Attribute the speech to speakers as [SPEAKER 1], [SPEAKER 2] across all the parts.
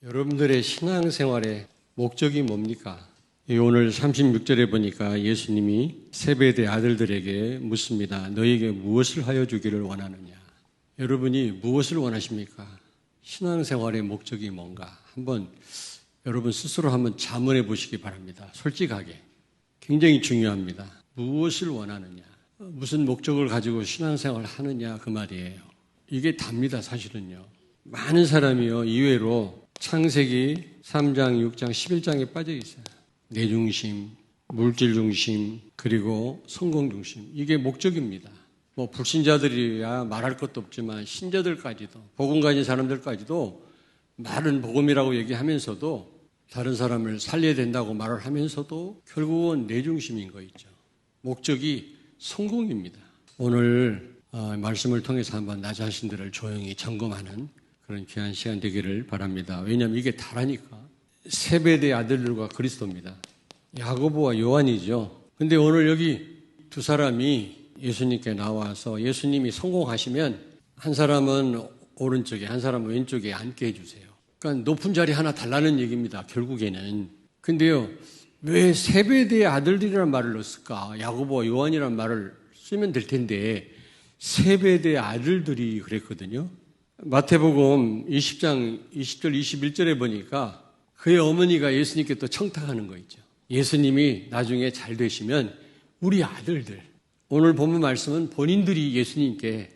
[SPEAKER 1] 여러분들의 신앙생활의 목적이 뭡니까? 오늘 36절에 보니까 예수님이 세베대 아들들에게 묻습니다. 너희에게 무엇을 하여 주기를 원하느냐? 여러분이 무엇을 원하십니까? 신앙생활의 목적이 뭔가? 한번 여러분 스스로 한번 자문해 보시기 바랍니다. 솔직하게. 굉장히 중요합니다. 무엇을 원하느냐? 무슨 목적을 가지고 신앙생활을 하느냐 그 말이에요. 이게 답니다, 사실은요. 많은 사람이요, 이외로 창세기 3장, 6장, 11장에 빠져 있어요. 내 중심, 물질 중심, 그리고 성공 중심. 이게 목적입니다. 불신자들이야 말할 것도 없지만 신자들까지도, 복음 가진 사람들까지도 말은 복음이라고 얘기하면서도 다른 사람을 살려야 된다고 말을 하면서도 결국은 내 중심인 거 있죠. 목적이 성공입니다. 오늘 말씀을 통해서 한번 나 자신들을 조용히 점검하는 그런 귀한 시간 되기를 바랍니다. 왜냐하면 이게 다라니까. 세베대 아들들과 그리스도입니다. 야고보와 요한이죠. 근데 오늘 여기 두 사람이 예수님께 나와서 예수님이 성공하시면 한 사람은 오른쪽에 한 사람은 왼쪽에 앉게 해주세요. 그러니까 높은 자리 하나 달라는 얘기입니다. 결국에는. 근데요, 왜 세베대의 아들들이라는 말을 넣었을까? 야고보와 요한이라는 말을 쓰면 될 텐데 세베대의 아들들이 그랬거든요. 마태복음 20장 20절 21절에 보니까 그의 어머니가 예수님께 또 청탁하는 거 있죠. 예수님이 나중에 잘 되시면 우리 아들들, 오늘 본문 말씀은 본인들이 예수님께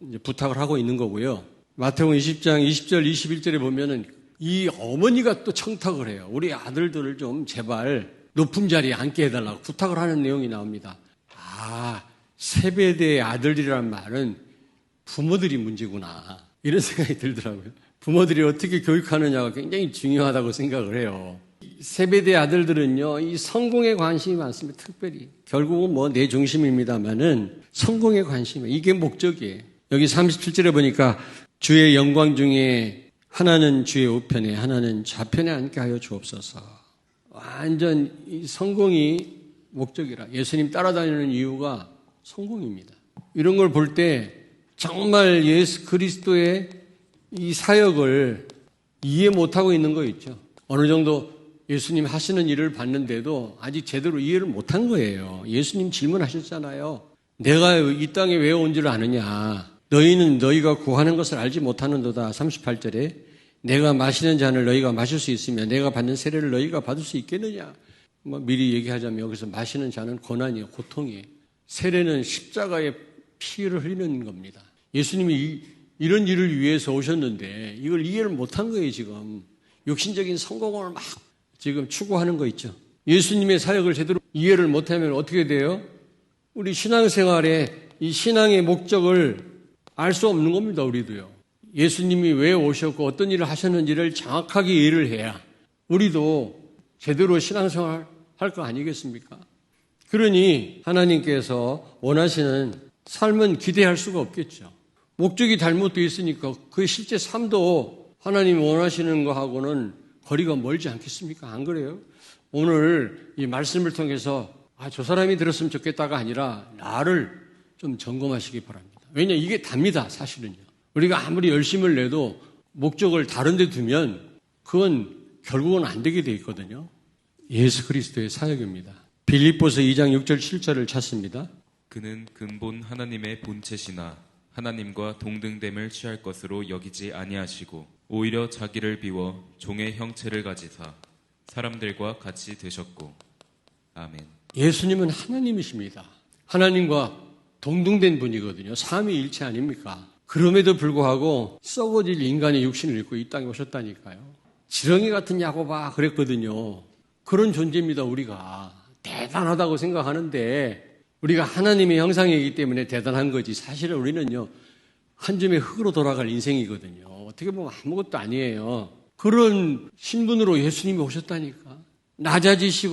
[SPEAKER 1] 이제 부탁을 하고 있는 거고요. 마태복음 20장 20절 21절에 보면은 이 어머니가 또 청탁을 해요. 우리 아들들을 좀 제발 높은 자리에 앉게 해달라고 부탁을 하는 내용이 나옵니다. 세베대의 아들이라는 말은 부모들이 문제구나, 이런 생각이 들더라고요. 부모들이 어떻게 교육하느냐가 굉장히 중요하다고 생각을 해요. 세베대의 아들들은요, 이 성공에 관심이 많습니다. 특별히. 결국은 내 중심입니다만은 성공에 관심이, 이게 목적이에요. 여기 37절에 보니까 주의 영광 중에 하나는 주의 우편에 하나는 좌편에 앉게 하여 주옵소서. 완전 이 성공이 목적이라. 예수님 따라다니는 이유가 성공입니다. 이런 걸 볼 때 정말 예수 그리스도의 이 사역을 이해 못하고 있는 거 있죠. 어느 정도 예수님 하시는 일을 봤는데도 아직 제대로 이해를 못한 거예요. 예수님 질문하셨잖아요. 내가 이 땅에 왜 온 줄 아느냐? 너희는 너희가 구하는 것을 알지 못하는도다. 38절에 내가 마시는 잔을 너희가 마실 수 있으며 내가 받는 세례를 너희가 받을 수 있겠느냐? 미리 얘기하자면 여기서 마시는 잔은 고난이에요. 고통이에요. 세례는 십자가의 피를 흘리는 겁니다. 예수님이 이런 일을 위해서 오셨는데 이걸 이해를 못한 거예요. 지금 욕심적인 성공을 막 지금 추구하는 거 있죠. 예수님의 사역을 제대로 이해를 못하면 어떻게 돼요? 우리 신앙생활에 이 신앙의 목적을 알 수 없는 겁니다. 우리도요. 예수님이 왜 오셨고 어떤 일을 하셨는지를 정확하게 이해를 해야 우리도 제대로 신앙생활 할 거 아니겠습니까? 그러니 하나님께서 원하시는 삶은 기대할 수가 없겠죠. 목적이 잘못되어 있으니까 그 실제 삶도 하나님이 원하시는 거하고는 거리가 멀지 않겠습니까? 안 그래요? 오늘 이 말씀을 통해서 저 사람이 들었으면 좋겠다가 아니라 나를 좀 점검하시기 바랍니다. 왜냐, 이게 답니다, 사실은요. 우리가 아무리 열심을 내도 목적을 다른 데 두면 그건 결국은 안 되게 돼 있거든요. 예수 그리스도의 사역입니다. 빌립보서 2장 6절 7절을 찾습니다.
[SPEAKER 2] 그는 근본 하나님의 본체시나 하나님과 동등됨을 취할 것으로 여기지 아니하시고 오히려 자기를 비워 종의 형체를 가지사 사람들과 같이 되셨고. 아멘.
[SPEAKER 1] 예수님은 하나님이십니다. 하나님과 동등된 분이거든요. 삼위일체 아닙니까? 그럼에도 불구하고 썩어질 인간의 육신을 입고 이 땅에 오셨다니까요. 지렁이 같은 야고바 그랬거든요. 그런 존재입니다. 우리가 대단하다고 생각하는데 우리가 하나님의 형상이기 때문에 대단한 거지, 사실은 우리는요 한 줌의 흙으로 돌아갈 인생이거든요. 어떻게 보면 아무것도 아니에요. 그런 신분으로 예수님이 오셨다니까. 낮아지신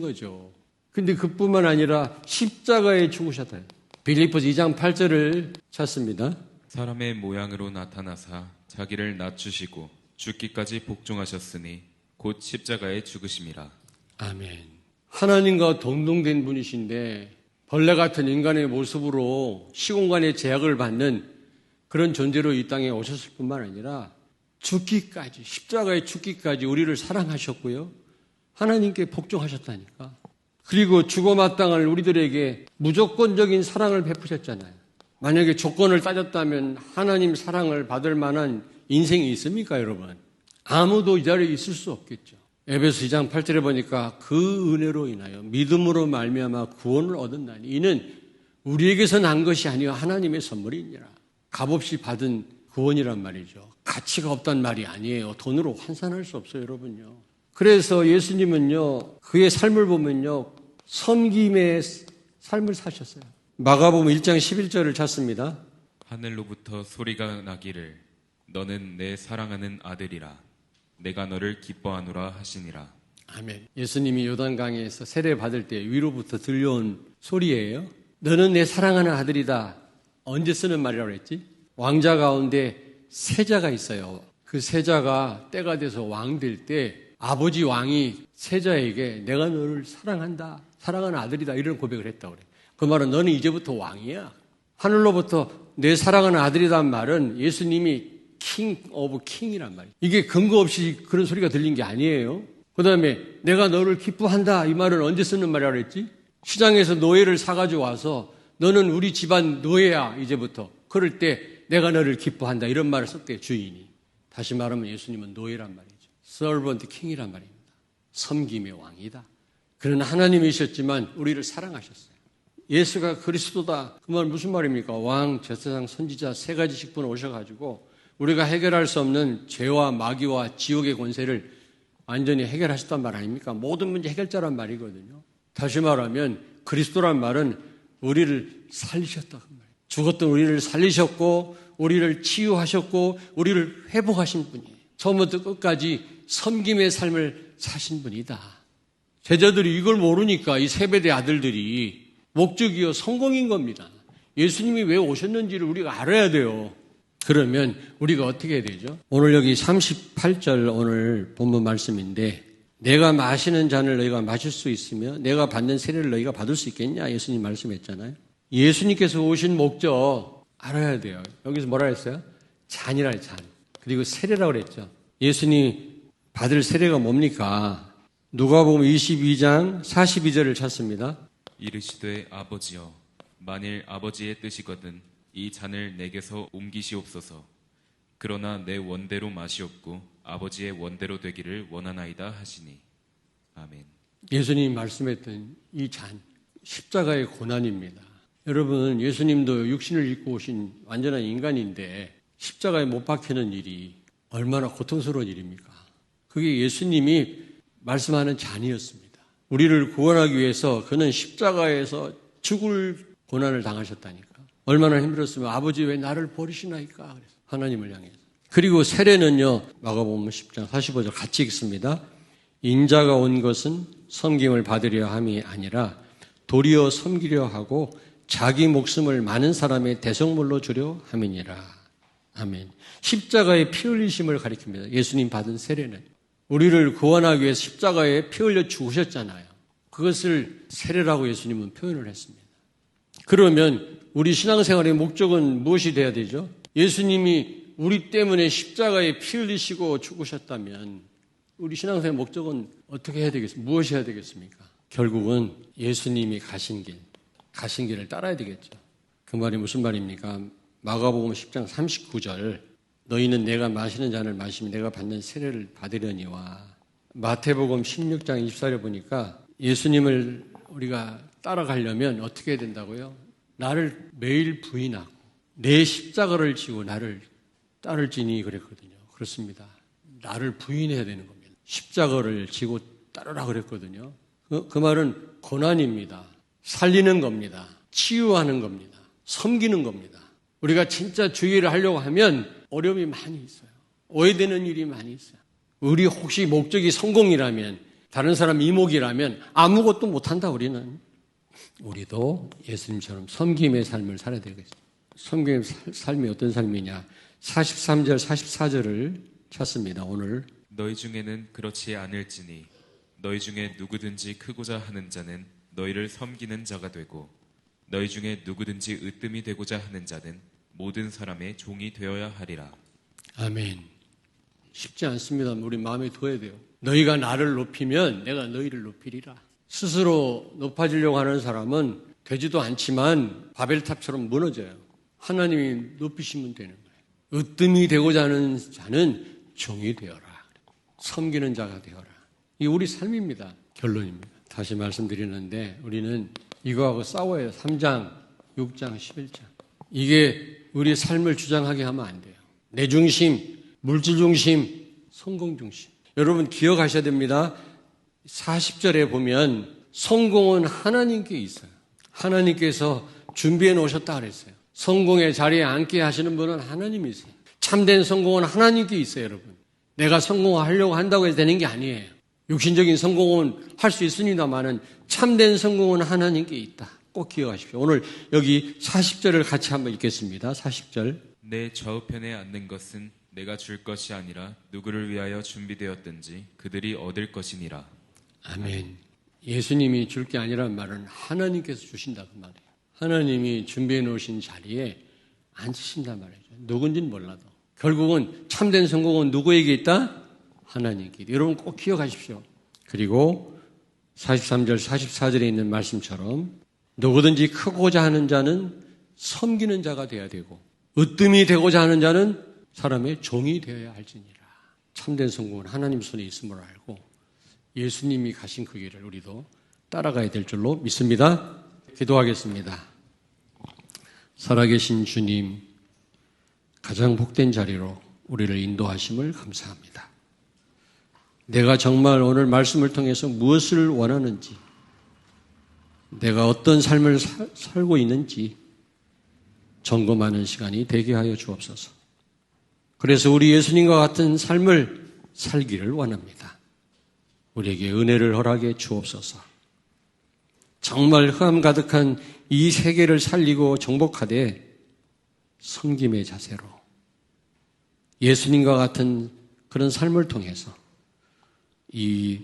[SPEAKER 1] 거죠. 근데 그뿐만 아니라 십자가에 죽으셨다. 빌립보서 2장 8절을 찾습니다.
[SPEAKER 2] 사람의 모양으로 나타나사 자기를 낮추시고 죽기까지 복종하셨으니 곧 십자가에 죽으심이라.
[SPEAKER 1] 아멘. 하나님과 동등된 분이신데 벌레 같은 인간의 모습으로 시공간의 제약을 받는 그런 존재로 이 땅에 오셨을 뿐만 아니라 죽기까지, 십자가에 죽기까지 우리를 사랑하셨고요. 하나님께 복종하셨다니까. 그리고 죽어마땅할 우리들에게 무조건적인 사랑을 베푸셨잖아요. 만약에 조건을 따졌다면 하나님 사랑을 받을 만한 인생이 있습니까, 여러분? 아무도 이 자리에 있을 수 없겠죠. 에베소 2장 8절에 보니까 그 은혜로 인하여 믿음으로 말미암아 구원을 얻었나니 이는 우리에게서 난 것이 아니요 하나님의 선물이니라. 값없이 받은 구원이란 말이죠. 가치가 없단 말이 아니에요. 돈으로 환산할 수 없어요, 여러분요. 그래서 예수님은요, 그의 삶을 보면요, 섬김의 삶을 사셨어요. 마가복음 1장 11절을 찾습니다.
[SPEAKER 2] 하늘로부터 소리가 나기를 너는 내 사랑하는 아들이라 내가 너를 기뻐하노라 하시니라.
[SPEAKER 1] 아멘. 예수님이 요단강에서 세례 받을 때 위로부터 들려온 소리예요. 너는 내 사랑하는 아들이다. 언제 쓰는 말이라고 했지? 왕자 가운데 세자가 있어요. 그 세자가 때가 돼서 왕 될 때 아버지 왕이 세자에게 내가 너를 사랑한다. 사랑하는 아들이다. 이런 고백을 했다고 그래요. 그 말은 너는 이제부터 왕이야. 하늘로부터 내 사랑하는 아들이란 말은 예수님이 킹 오브 킹이란 말이에요. 이게 근거 없이 그런 소리가 들린 게 아니에요. 그 다음에 내가 너를 기뻐한다. 이 말은 언제 쓰는 말이라고 그랬지? 시장에서 노예를 사가지고 와서 너는 우리 집안 노예야 이제부터. 그럴 때 내가 너를 기뻐한다. 이런 말을 썼대요, 주인이. 다시 말하면 예수님은 노예란 말이죠. 서번트 킹이란 말입니다. 섬김의 왕이다. 그는 하나님이셨지만 우리를 사랑하셨어요. 예수가 그리스도다. 그 말 무슨 말입니까? 왕, 제사장, 선지자 세 가지씩 분 오셔가지고 우리가 해결할 수 없는 죄와 마귀와 지옥의 권세를 완전히 해결하셨단 말 아닙니까? 모든 문제 해결자란 말이거든요. 다시 말하면 그리스도란 말은 우리를 살리셨다. 죽었던 우리를 살리셨고 우리를 치유하셨고 우리를 회복하신 분이에요. 처음부터 끝까지 섬김의 삶을 사신 분이다. 제자들이 이걸 모르니까 이 세베대 아들들이 목적이요 성공인 겁니다. 예수님이 왜 오셨는지를 우리가 알아야 돼요. 그러면 우리가 어떻게 해야 되죠? 오늘 여기 38절 오늘 본문 말씀인데 내가 마시는 잔을 너희가 마실 수 있으며 내가 받는 세례를 너희가 받을 수 있겠냐? 예수님 말씀했잖아요. 예수님께서 오신 목적 알아야 돼요. 여기서 뭐라 했어요? 잔이라 잔. 그리고 세례라고 그랬죠. 예수님이 받을 세례가 뭡니까? 누가복음 22장 42절을 찾습니다.
[SPEAKER 2] 이르시되 아버지여 만일 아버지의 뜻이거든 이 잔을 내게서 옮기시옵소서. 그러나 내 원대로 마시옵고 아버지의 원대로 되기를 원하나이다 하시니. 아멘.
[SPEAKER 1] 예수님이 말씀했던 이 잔, 십자가의 고난입니다. 여러분, 예수님도 육신을 입고 오신 완전한 인간인데 십자가에 못 박히는 일이 얼마나 고통스러운 일입니까? 그게 예수님이 말씀하는 잔이었습니다. 우리를 구원하기 위해서 그는 십자가에서 죽을 고난을 당하셨다니까. 얼마나 힘들었으면 아버지 왜 나를 버리시나이까? 그래서 하나님을 향해서. 그리고 세례는요. 마가복음 10장 45절 같이 읽습니다. 인자가 온 것은 섬김을 받으려 함이 아니라 도리어 섬기려 하고 자기 목숨을 많은 사람의 대성물로 주려 함이니라. 아멘. 십자가의 피 흘리심을 가리킵니다. 예수님 받은 세례는. 우리를 구원하기 위해서 십자가에 피 흘려 죽으셨잖아요. 그것을 세례라고 예수님은 표현을 했습니다. 그러면 우리 신앙생활의 목적은 무엇이 돼야 되죠? 예수님이 우리 때문에 십자가에 피 흘리시고 죽으셨다면 우리 신앙생활의 목적은 어떻게 해야 되겠습니까? 무엇이 해야 되겠습니까? 결국은 예수님이 가신 길을 따라야 되겠죠. 그 말이 무슨 말입니까? 마가복음 10장 39절 너희는 내가 마시는 잔을 마시면 내가 받는 세례를 받으려니와 마태복음 16장 24절에 보니까 예수님을 우리가 따라가려면 어떻게 해야 된다고요? 나를 매일 부인하고 내 십자가를 지고 나를 따를지니 그랬거든요. 그렇습니다. 나를 부인해야 되는 겁니다. 십자가를 지고 따르라 그랬거든요. 그 말은 고난입니다. 살리는 겁니다. 치유하는 겁니다. 섬기는 겁니다. 우리가 진짜 주의를 하려고 하면 어려움이 많이 있어요. 오해되는 일이 많이 있어요. 우리 혹시 목적이 성공이라면 다른 사람 이목이라면 아무것도 못한다 우리는. 우리도 예수님처럼 섬김의 삶을 살아야 되겠습니다. 섬김의 삶이 어떤 삶이냐. 43절 44절을 찾습니다. 오늘
[SPEAKER 2] 너희 중에는 그렇지 않을지니 너희 중에 누구든지 크고자 하는 자는 너희를 섬기는 자가 되고 너희 중에 누구든지 으뜸이 되고자 하는 자는 모든 사람의 종이 되어야 하리라.
[SPEAKER 1] 아멘. 쉽지 않습니다. 우리 마음에 둬야 돼요. 너희가 나를 높이면 내가 너희를 높이리라. 스스로 높아지려고 하는 사람은 되지도 않지만 바벨탑처럼 무너져요. 하나님이 높이시면 되는 거예요. 으뜸이 되고자 하는 자는 종이 되어라. 섬기는 자가 되어라. 이게 우리 삶입니다. 결론입니다. 다시 말씀드리는데 우리는 이거하고 싸워요. 3장, 6장, 11장. 이게 우리 삶을 주장하게 하면 안 돼요. 내 중심, 물질 중심, 성공 중심. 여러분 기억하셔야 됩니다. 40절에 보면 성공은 하나님께 있어요. 하나님께서 준비해 놓으셨다 그랬어요. 성공의 자리에 앉게 하시는 분은 하나님이세요. 참된 성공은 하나님께 있어요, 여러분. 내가 성공하려고 한다고 해서 되는 게 아니에요. 육신적인 성공은 할 수 있습니다만은 참된 성공은 하나님께 있다. 꼭 기억하십시오. 오늘 여기 40절을 같이 한번 읽겠습니다. 40절.
[SPEAKER 2] 내 좌우편에 앉는 것은 내가 줄 것이 아니라 누구를 위하여 준비되었든지 그들이 얻을 것이니라.
[SPEAKER 1] 아멘. 예수님이 줄 게 아니란 말은 하나님께서 주신다 그 말이에요. 하나님이 준비해 놓으신 자리에 앉으신단 말이죠. 누군지는 몰라도. 결국은 참된 성공은 누구에게 있다? 하나님께 있다. 여러분 꼭 기억하십시오. 그리고 43절, 44절에 있는 말씀처럼 누구든지 크고자 하는 자는 섬기는 자가 되어야 되고 으뜸이 되고자 하는 자는 사람의 종이 되어야 할지니라. 참된 성공은 하나님 손에 있음을 알고 예수님이 가신 그 길을 우리도 따라가야 될 줄로 믿습니다. 기도하겠습니다. 살아계신 주님, 가장 복된 자리로 우리를 인도하심을 감사합니다. 내가 정말 오늘 말씀을 통해서 무엇을 원하는지, 내가 어떤 삶을 살고 있는지 점검하는 시간이 되게 하여 주옵소서. 그래서 우리 예수님과 같은 삶을 살기를 원합니다. 우리에게 은혜를 허락해 주옵소서. 정말 흑암 가득한 이 세계를 살리고 정복하되 섬김의 자세로 예수님과 같은 그런 삶을 통해서 이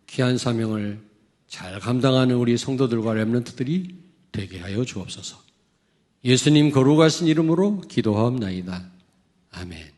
[SPEAKER 1] 귀한 사명을 잘 감당하는 우리 성도들과 렘넌트들이 되게 하여 주옵소서. 예수님 거룩하신 이름으로 기도하옵나이다. 아멘.